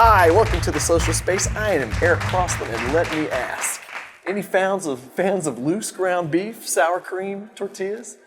Hi, welcome to the social space. I am Eric Crossland, and let me ask, any fans of loose ground beef, sour cream, tortillas?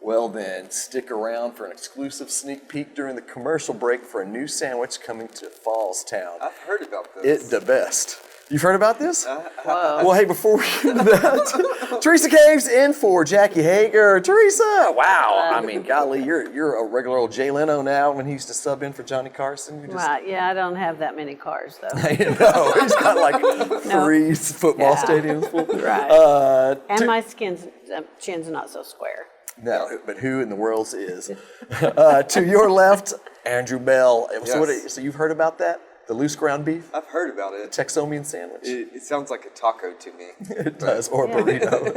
Well then, stick around for an exclusive sneak peek during the commercial break for a new sandwich coming to Fallstown. I've heard about this. It the best. You've heard about this? Whoa. Well, hey, before we get into that, Teresa Caves in for Jackie Hager. Teresa, wow. I mean, golly, you're a regular old Jay Leno now when he used to sub in for Johnny Carson. Right, yeah, I don't have that many cars, though. I know, he's got like three football stadiums full. Right. And my chin's not so square. No, but who in the world is? To your left, Andrew Bell. Yes. So you've heard about that? The loose ground beef? I've heard about it. Texomian sandwich. It sounds like a taco to me. It does, or a burrito.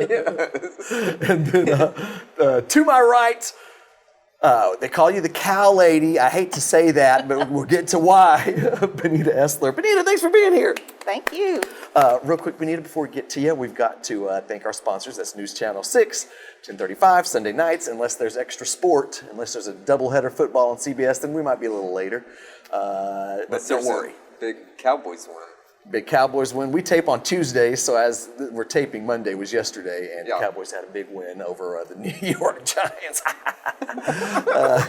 Yes. And then to my right, they call you the cow lady. I hate to say that, but we'll get to why. Benita Essler. Benita, thanks for being here. Thank you. Real quick, Benita, before we get to you, we've got to thank our sponsors. That's News Channel 6, 10:35, Sunday nights. Unless there's extra sport, unless there's a doubleheader football on CBS, then we might be a little later. But don't worry. Big Cowboys win. Big Cowboys win. We tape on Tuesdays, so as we're taping, Monday was yesterday, and Yeah. the Cowboys had a big win over the New York Giants.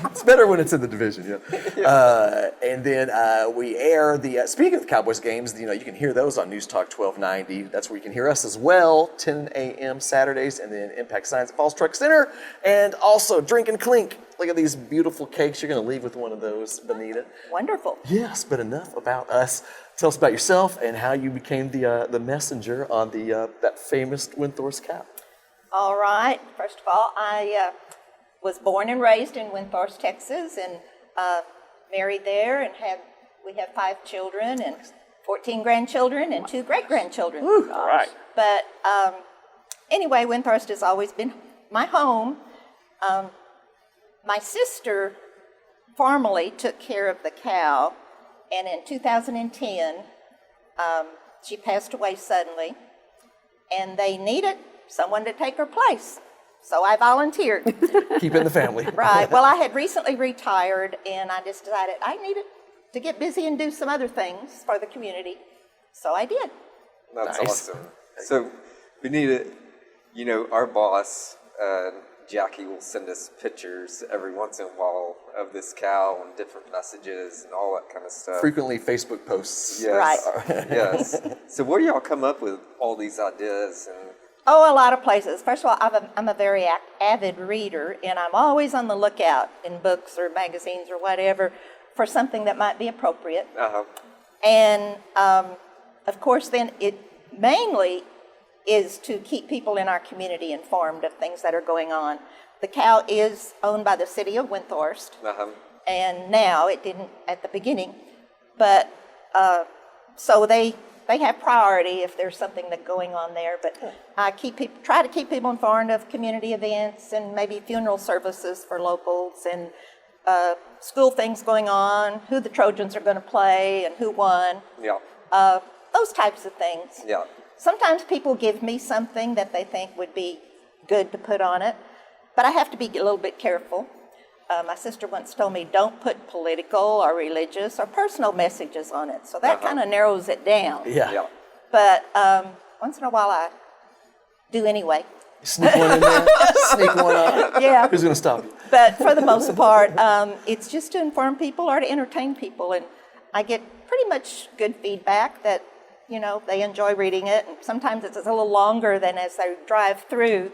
It's better when it's in the division, yeah. And then we air the, speaking of the Cowboys games, you can hear those on News Talk 1290. That's where you can hear us as well, 10 a.m. Saturdays, and then Impact Science at Falls Truck Center, and also Drink and Clink. Look at these beautiful cakes. You're going to leave with one of those, Benita. Wonderful. Yes, but enough about us. Tell us about yourself and how you became the messenger on that famous Windthorst cap. All right. First of all, I was born and raised in Windthorst, Texas, and married there, and we have 5 children and 14 grandchildren and 2 great-grandchildren. All right. But anyway, Windthorst has always been my home. My sister formerly took care of the cow, and in 2010, she passed away suddenly, and they needed someone to take her place. So I volunteered. Keep it in the family. Right. Well, I had recently retired, and I just decided I needed to get busy and do some other things for the community. So I did. That's Nice. awesome. So, Benita, our boss, Jackie, will send us pictures every once in a while of this cow and different messages and all that kind of stuff. Frequently Facebook posts. Yes. Right. Yes. So where do y'all come up with all these ideas? And Oh, a lot of places. First of all, I'm a very avid reader, and I'm always on the lookout in books or magazines or whatever for something that might be appropriate. And, of course, then it mainly is to keep people in our community informed of things that are going on. The cow is owned by the city of Windthorst, and now it didn't at the beginning, but so they have priority if there's something that's going on there. But I try to keep people informed of community events and maybe funeral services for locals and school things going on, who the Trojans are going to play and who won. Yeah. Those types of things. Yeah. Sometimes people give me something that they think would be good to put on it, but I have to be a little bit careful. My sister once told me, don't put political or religious or personal messages on it. So that kind of narrows it down. Yeah. But once in a while I do anyway. Sneak one in there. Sneak one on. Yeah. Who's going to stop you? But for the most part, it's just to inform people or to entertain people. And I get pretty much good feedback that, they enjoy reading it. And sometimes it's a little longer than as they drive through.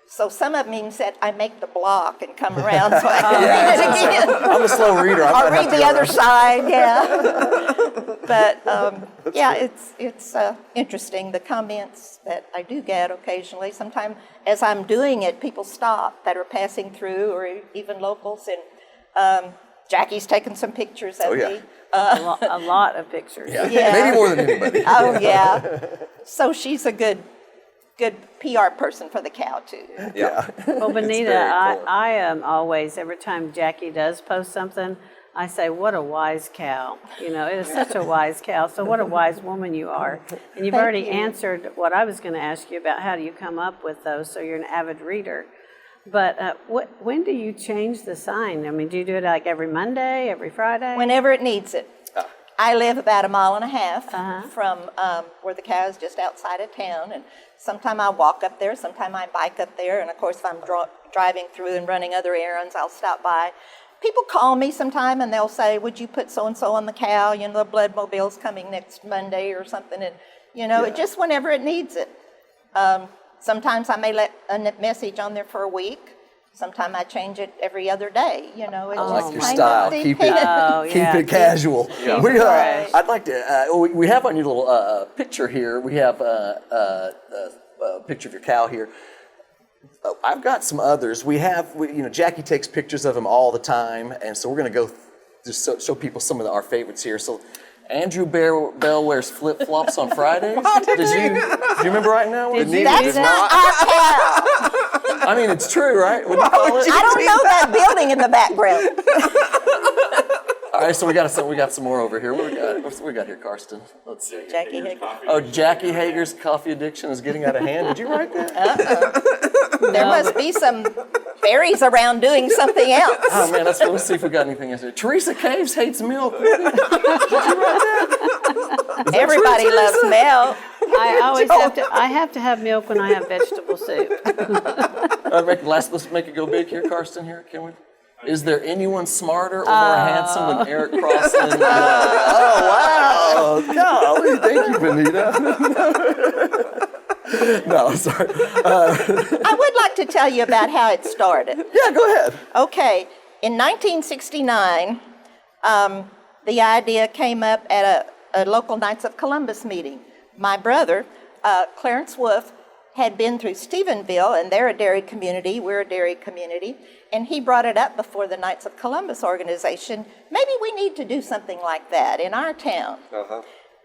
So some of them even said, I make the block and come around so I can read it again. I'm a slow reader. I'll read the other side, yeah. But, it's interesting, the comments that I do get occasionally. Sometimes as I'm doing it, people stop that are passing through, or even locals. And Jackie's taken some pictures of me. A lot of pictures. Yeah. Yeah. Maybe more than anybody. Oh, yeah. So she's a good PR person for the cow, too. Yeah. Well, Benita, very cool. I am always, every time Jackie does post something, I say, what a wise cow. It is such a wise cow. So what a wise woman you are. And you've Thank already you. answered what I was going to ask you about how do you come up with those, so you're an avid reader. But when do you change the sign? I mean, do you do it like every Monday, every Friday? Whenever it needs it. I live about 1.5 miles from where the cow is, just outside of town. And sometime I walk up there, sometime I bike up there. And of course, if I'm driving through and running other errands, I'll stop by. People call me sometime and they'll say, would you put so-and-so on the cow? You know, the blood mobile's coming next Monday or something. And, you know, it just whenever it needs it. Sometimes I may let a message on there for a week. Sometimes I change it every other day. You know, it I just like your kind style. of Keep depends. it casual. Keep it fresh. I'd like to. We have on your little picture here. We have a picture of your cow here. I've got some others. Jackie takes pictures of them all the time, and so we're going to go just show people some of our favorites here. So, Andrew Bell wears flip flops on Fridays. Do you remember right now? Did you That's do not that? our cow. I mean, it's true, right? What do you call it? I don't know that building in the background. All right, so we got some more over here. What we got here, Karsten? Let's see. Jackie Higgins. Oh, Jackie Hager's coffee addiction is getting out of hand. Did you write that? There must be some fairies around doing something else. Oh man, let's see if we got anything else. Teresa Caves hates milk. Did you write that? Everybody true, loves Teresa? milk. I have to have milk when I have vegetable soup. Let's make it go big here, Karsten. Here, can we? Is there anyone smarter or more handsome than Eric Crossan? Oh wow! Golly, thank you, Benita. No, sorry. I would like to tell you about how it started. Yeah, go ahead. Okay, in 1969, the idea came up at a local Knights of Columbus meeting. My brother, Clarence Wolf, had been through Stephenville, and they're a dairy community, we're a dairy community, and he brought it up before the Knights of Columbus organization. Maybe we need to do something like that in our town.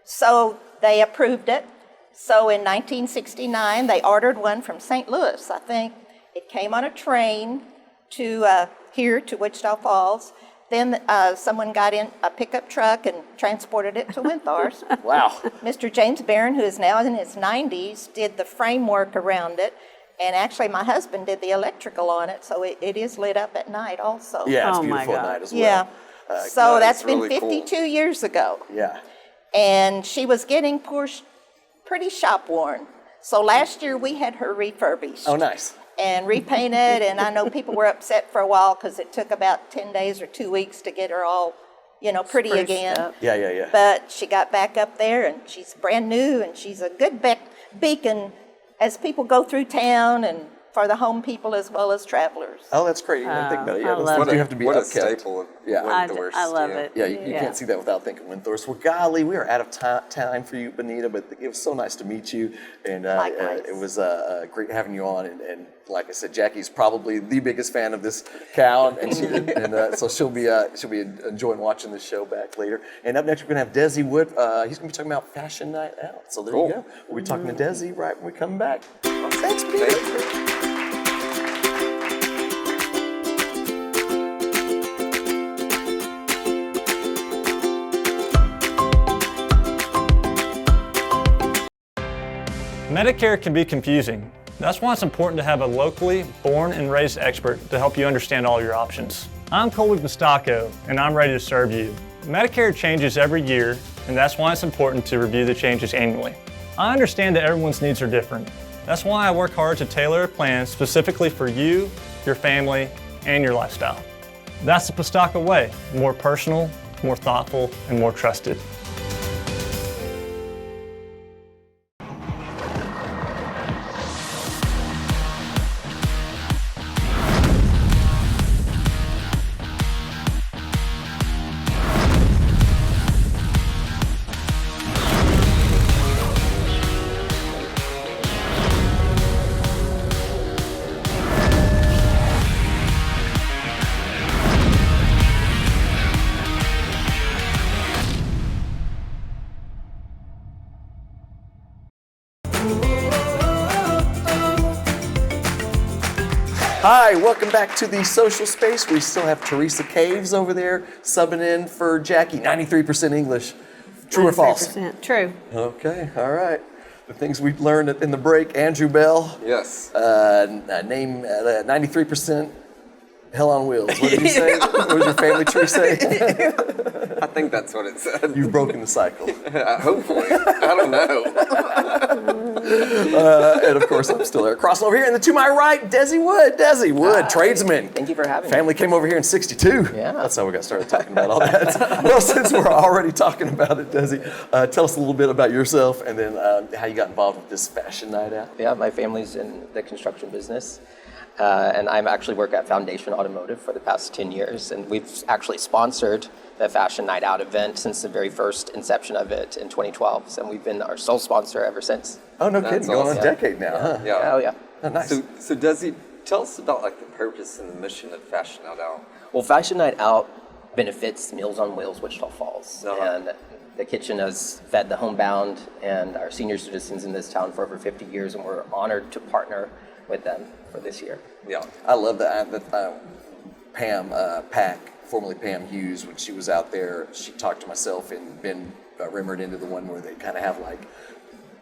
So they approved it. So in 1969, they ordered one from St. Louis, I think. It came on a train to here to Wichita Falls. Then someone got in a pickup truck and transported it to Winthorst. Wow. Mr. James Barron, who is now in his 90s, did the framework around it. And actually, my husband did the electrical on it, so it is lit up at night also. Yeah, it's Oh, my beautiful at God. night as well. Yeah. So that that's is been really cool. 52 years ago. Yeah. And she was getting pretty shop worn. So last year, we had her refurbished. Oh, nice. And repainted, and I know people were upset for a while because it took about 10 days or 2 weeks to get her all, pretty Spruced again. up. Yeah. But she got back up there, and she's brand new, and she's a good beacon as people go through town and for the home people as well as travelers. Oh, that's great. You didn't think about it. Yeah, I those love things it. do have to be What a upkept. staple of Yeah. Windthorst. I love it. Yeah, you can't see that without thinking Winthorst. Well, golly, we are out of time for you, Benita, but it was so nice to meet you. And Likewise. it was great having you on. And like I said, Jackie's probably the biggest fan of this cow, and so she'll be enjoying watching this show back later. And up next, we're going to have Dezzie Wood. He's going to be talking about Fashion Night Out. So there you go. We'll be talking to Dezzie right when we come back. Thanks, Benita. Medicare can be confusing. That's why it's important to have a locally born and raised expert to help you understand all your options. I'm Colby Mostacco, and I'm ready to serve you. Medicare changes every year, and that's why it's important to review the changes annually. I understand that everyone's needs are different. That's why I work hard to tailor a plan specifically for you, your family, and your lifestyle. That's the Mostacco way, more personal, more thoughtful, and more trusted. Hi, welcome back to the social space. We still have Teresa Caves over there subbing in for Jackie. 93% English. True or false? True. Okay, all right. The things we learned in the break. Andrew Bell. Yes. Name 93% Hell on wheels. What did you say? What did your family tree say? I think that's what it said. You've broken the cycle. Hopefully. I don't know. And of course, I'm still there. Crossing over here, and to my right, Dezzie Wood. Dezzie Wood, tradesman. Thank you for having me. Family came over here in '62. Yeah. That's how we got started talking about all that. Well, since we're already talking about it, Dezzie, tell us a little bit about yourself and then how you got involved with this fashion night out. Yeah, my family's in the construction business. And I actually work at Foundation Automotive for the past 10 years. And we've actually sponsored the Fashion Night Out event since the very first inception of it in 2012. So we've been our sole sponsor ever since. Oh, no kidding. Going on a awesome. decade now, huh? Yeah. Oh, yeah. Oh, nice. So Dezzie, tell us about like the purpose and the mission of Fashion Night Out. Well, Fashion Night Out benefits Meals on Wheels, Wichita Falls. Uh-huh. And the kitchen has fed the homebound and our senior citizens in this town for over 50 years. And we're honored to partner with them for this year. Yeah. I love that. Pam Pack, formerly Pam Hughes, when she was out there, she talked to myself and Ben Rimmerd into the one where they kind of have like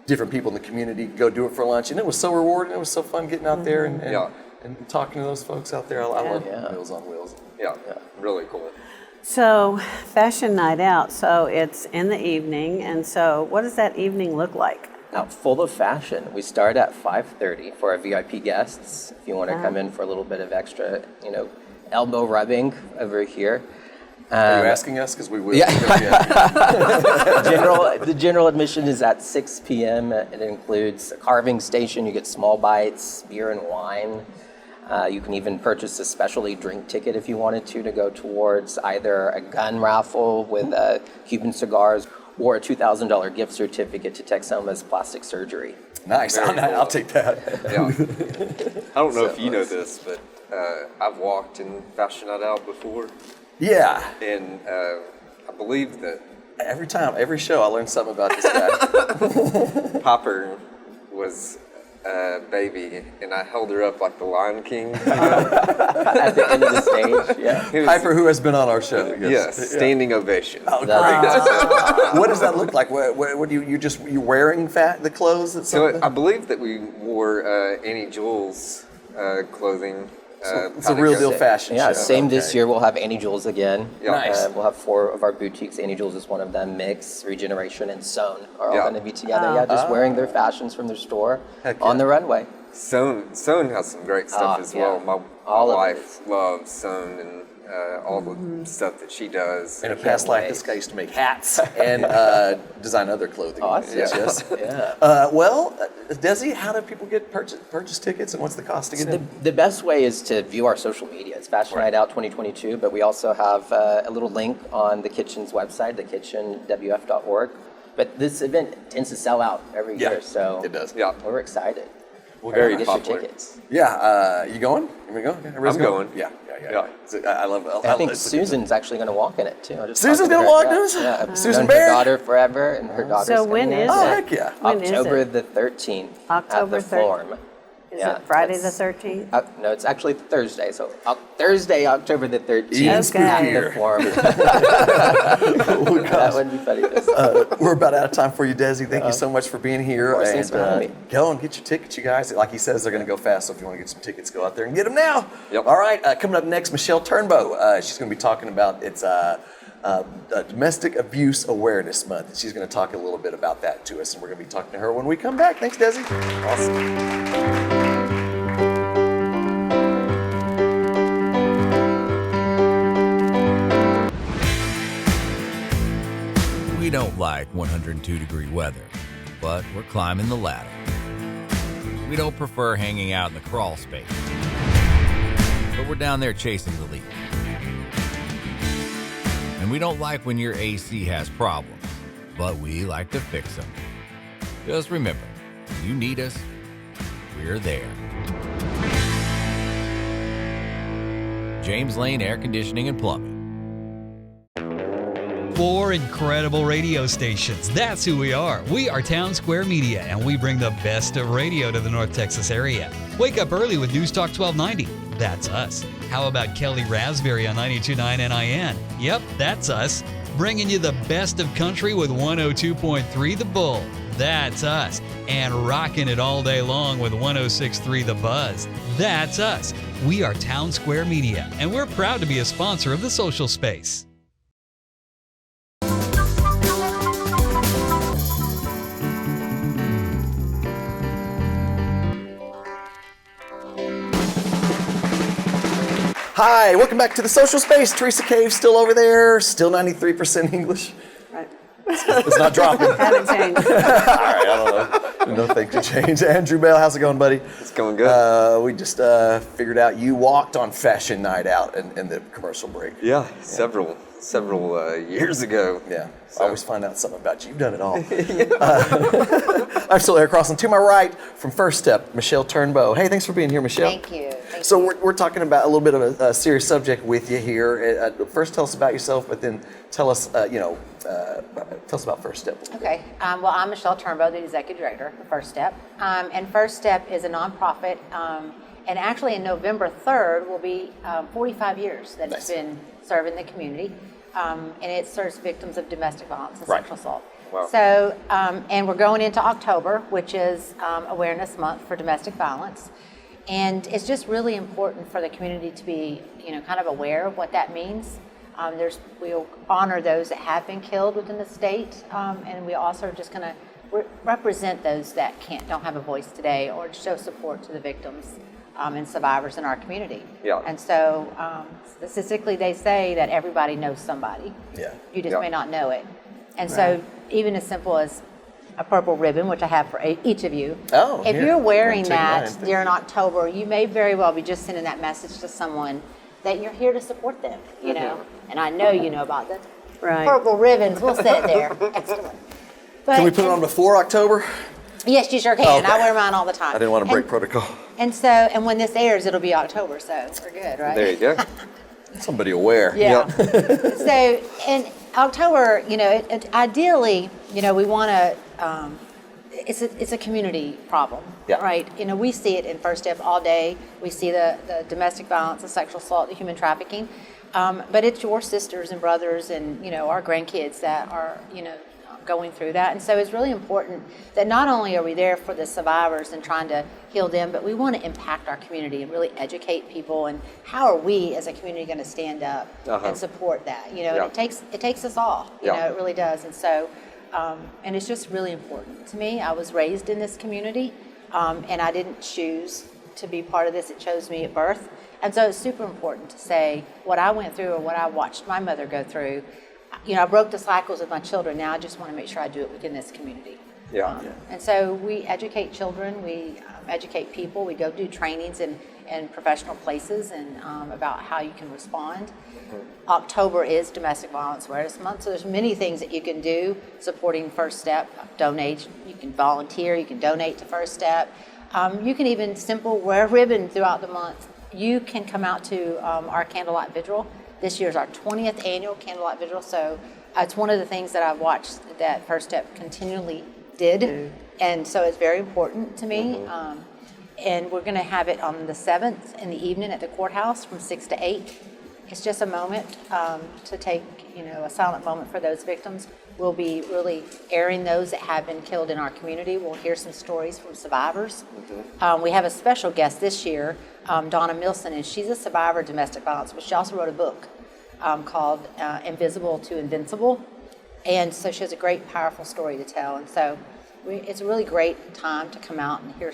different people in the community go do it for lunch. And it was so rewarding. It was so fun getting out there and talking to those folks out there. I love Meals on Wheels. Yeah. Really cool. So, Fashion Night Out, so it's in the evening, and so what does that evening look like? Now, full of fashion. We start at 5:30 for our VIP guests. If you want to come in for a little bit of extra, elbow rubbing over here. Are you asking us? Because we will. Yeah. The general admission is at 6 p.m. It includes a carving station. You get small bites, beer and wine. You can even purchase a specialty drink ticket if you wanted to go towards either a gun raffle with Cuban cigars or a $2,000 gift certificate to Texoma's plastic surgery. Nice. I'll take that. Yeah. I don't know if you know this, but I've walked in Fashion Night Out before. Yeah. And I believe that Every show, I learn something about this guy. Popper was a baby, and I held her up like the Lion King. At the end of the stage, yeah. Piper, who has been on our show. Yes, standing ovation. Oh, great. What does that look like? What do you wearing the clothes? So I believe that we wore Annie Jules clothing. It's a real deal fashion show. Yeah, same this year. We'll have Annie Jules again. Yeah. Nice. We'll have 4 of our boutiques. Annie Jules is one of them. Mix, Regeneration, and Sewn are all going to be together. Yeah, just wearing their fashions from their store on the runway. Sewn has some great stuff as well. My wife loves Sewn and all the stuff that she does. In a past life, this guy used to make hats and design other clothing. Awesome. Yes. Yeah. Well, Dezzie, how do people get purchase tickets, and what's the cost to get in? The best way is to view our social media. It's Fashion Night Out 2022, but we also have a little link on the kitchen's website, thekitchenwf.org. But this event tends to sell out every year, so it does. Yeah. We're excited. Well, very get popular. your tickets. Yeah, you going? You want to go? Everybody's I'm going. Yeah. So, I love it. I think Susan's actually going to walk in it too. Susan's going to walk in it? Yeah, I've Susan known her Baird? daughter forever, and her daughter's So when coming in. is Oh, it? heck yeah. When is October it? the 13th October at the 13th. Forum. Is it Friday the 13th? No, it's actually Thursday. So Thursday, October the 13th Even at spookier. the Forum. That would be funny. We're about out of time for you, Dezzie. Thank you so much for being here. course, thanks for having me. Go and get your tickets, you guys. Like he says, they're going to go fast, so if you want to get some tickets, go out there and get them now. Yep. All right, coming up next, Michelle Turnbow. She's going to be talking about Domestic Abuse Awareness Month. She's going to talk a little bit about that to us, and we're going to be talking to her when we come back. Thanks, Dezzie. Awesome. We don't like 102-degree weather, but we're climbing the ladder. We don't prefer hanging out in the crawl space, but we're down there chasing the lead. And we don't like when your AC has problems, but we like to fix them. Just remember, when you need us, we're there. James Lane Air Conditioning and Plumbing. 4 incredible radio stations. That's who we are. We are Town Square Media, and we bring the best of radio to the North Texas area. Wake up early with News Talk 1290. That's us. How about Kelly Raspberry on 92.9 NIN? Yep, that's us. Bringing you the best of country with 102.3 The Bull. That's us. And rocking it all day long with 106.3 The Buzz. That's us. We are Town Square Media, and we're proud to be a sponsor of the Social Space. Hi, welcome back to the Social Space. Teresa Cave still over there, still 93% English. Right. It's not dropping. Haven't changed. All right, I don't know. No things to change. Andrew Bell, how's it going, buddy? It's going good. We just figured out you walked on Fashion Night Out in the commercial break. Yeah, several years ago. Yeah, So- I always find out something about you. You've done it all. I'm still there crossing. To my right, from First Step, Michelle Turnbow. Hey, thanks for being here, Michelle. Thank you. So we're talking about a little bit of a serious subject with you here. First, tell us about yourself, but then tell us, tell us about First Step. Okay. Well, I'm Michelle Turnbow, the Executive Director of First Step. And First Step is a nonprofit. And actually, in November 3rd will be 45 years that Nice. it's been serving the community. And it serves victims of domestic violence and Right. sexual assault. Wow. So, and we're going into October, which is Awareness Month for Domestic Violence. And it's just really important for the community to be, kind of aware of what that means. We'll honor those that have been killed within the state, and we also are just going to represent those that don't have a voice today, or show support to the victims and survivors in our community. Yeah. And so, statistically, they say that everybody knows somebody. Yeah. You just Yeah. may not know it. And so, even as simple as a purple ribbon, which I have for each of you. Oh, if here. you're wearing Take that mine. during October, you may very well be just sending that message to someone that you're here to support them, And I know you know about the Right. purple ribbons. We'll set it there. Excellent. But, Can we put it on before October? Yes, you sure can. Okay. I wear mine all the time. I didn't want to break protocol. And so, and when this airs, it'll be October, so we're good, right? There you go. Somebody aware. Yeah. So in October, ideally, we want to. It's a community problem, Yeah. right? We see it in First Step all day. We see the domestic violence, the sexual assault, the human trafficking, but it's your sisters and brothers and our grandkids that are going through that. And so it's really important that not only are we there for the survivors and trying to heal them, but we want to impact our community and really educate people. And how are we as a community going to stand up and support that? Yeah. It takes us all. Yeah. It really does. And so, and it's just really important to me. I was raised in this community, and I didn't choose to be part of this. It chose me at birth. And so it's super important to say what I went through or what I watched my mother go through. I broke the cycles with my children. Now I just want to make sure I do it within this community. Yeah. And so we educate children, we educate people, we go do trainings in professional places and about how you can respond. October is Domestic Violence Awareness Month, so there's many things that you can do supporting First Step. Donate, you can volunteer, you can donate to First Step. You can even wear a ribbon throughout the month. You can come out to our Candlelight Vigil. This year's our 20th annual Candlelight Vigil, so it's one of the things that I've watched that First Step continually did, and so it's very important to me. And we're going to have it on the 7th in the evening at the courthouse from 6 to 8. It's just a moment to take, a silent moment for those victims. We'll be really airing those that have been killed in our community. We'll hear some stories from survivors. We have a special guest this year, Donna Milson, and she's a survivor of domestic violence, but she also wrote a book called Invisible to Invincible. And so she has a great, powerful story to tell. And so it's a really great time to come out and hear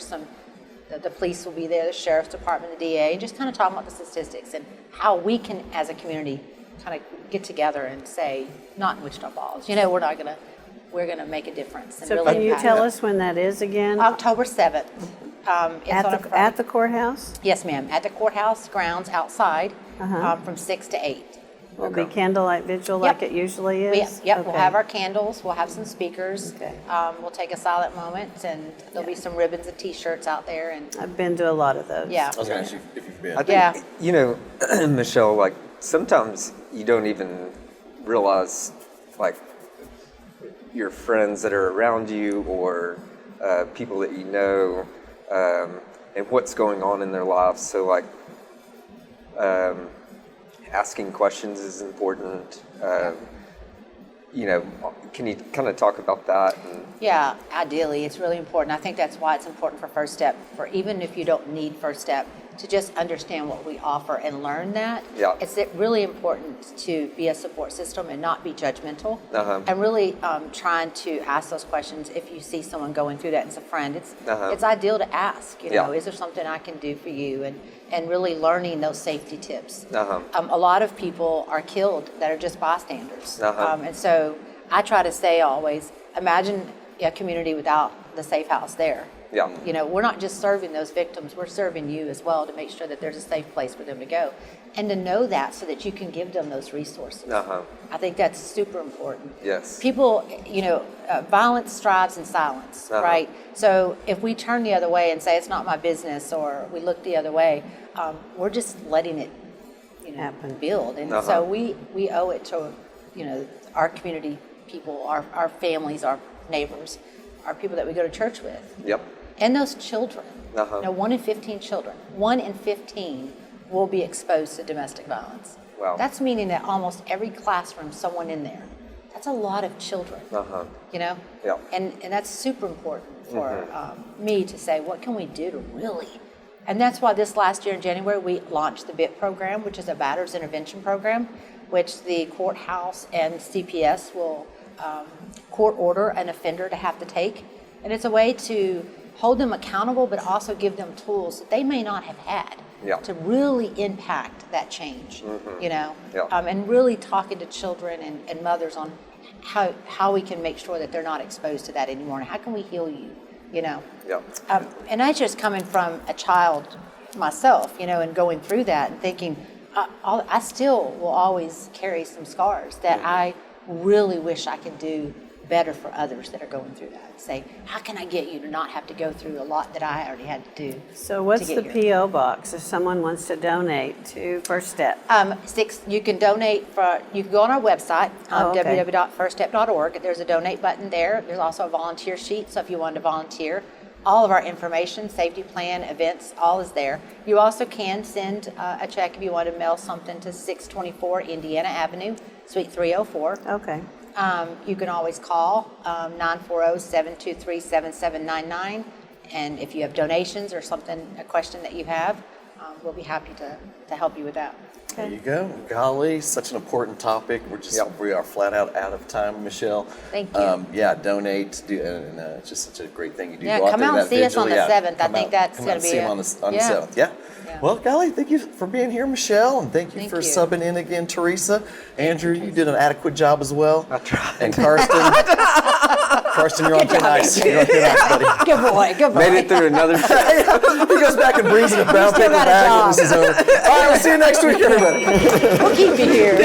the police will be there, the sheriff's department, the DA, and just kind of talk about the statistics and how we can, as a community, kind of get together and say, not in Wichita Falls, we're gonna make a difference. And So really can you impact tell it. us when that is again? October 7th. It's on a Friday. At the courthouse? Yes, ma'am, at the courthouse grounds outside from 6 to 8. Will it be candlelight vigil like it usually is? We'll Okay. have our candles, we'll have some speakers. Okay. We'll take a silent moment, and there'll be some ribbons and T-shirts out there, and I've been to a lot of those. yeah. I was going to ask you if you've been. I think, Michelle, like sometimes you don't even realize, like, your friends that are around you or people that you know and what's going on in their lives. So, like, asking questions is important. can you kind of talk about that? Yeah, ideally, it's really important. I think that's why it's important for First Step, for even if you don't need First Step, to just understand what we offer and learn that. Yeah. It's really important to be a support system and not be judgmental. Uh-huh. And really trying to ask those questions if you see someone going through that as a friend. It's ideal to ask, is there something I can do for you? And really learning those safety tips. A lot of people are killed that are just bystanders. And so I try to say always, imagine a community without the safe house there. Yeah. We're not just serving those victims, we're serving you as well to make sure that there's a safe place for them to go. And to know that so that you can give them those resources. I think that's super important. Yes. People, violence strives in silence, right? So if we turn the other way and say it's not my business, or we look the other way, we're just letting it, happen. Build. And so we owe it to, our community people, our families, our neighbors, our people that we go to church with. Yep. And those children. 1 in 15 children. 1 in 15 will be exposed to domestic violence. Wow. That's meaning that almost every classroom, someone in there. That's a lot of children. Yeah. And that's super important for me to say, what can we do to really? And that's why this last year in January, we launched the BIT program, which is a batter's intervention program, which the courthouse and CPS will court order an offender to have to take. And it's a way to hold them accountable, but also give them tools that they may not have had to really impact that change, and really talking to children and mothers on how we can make sure that they're not exposed to that anymore, and how can we heal you, and I just coming from a child myself, and going through that and thinking, I still will always carry some scars that I really wish I could do better for others that are going through that. Say, how can I get you to not have to go through a lot that I already had to do? So what's to the get here? P.O. box if someone wants to donate to First Step? You can donate you can go on our website, okay. www.firststep.org. There's a donate button there. There's also a volunteer sheet, so if you want to volunteer, all of our information, safety plan, events, all is there. You also can send a check if you want to mail something to 624 Indiana Avenue, Suite 304. Okay. You can always call 940-723-7799. And if you have donations or a question that you have, we'll be happy to help you with that. There you go. Golly, such an important topic. We are flat out of time, Michelle. Thank you. Donate. And it's just such a great thing you do. Yeah, Go out come there out to and that see us on vigil. the 7th. I think that's come going out to and be see him on the 7th. Yeah. Well, golly, thank you for being here, Michelle, and thank you for subbing in again, Teresa. Andrew, you did an adequate job as well. I tried. And Karsten, you're on thin ice. You're on thin ice, buddy. Good boy. Made it through another show. He goes back and brings in a brown paper got a bag job. when this is over. All right, we'll see you next week, everybody. We'll keep you here.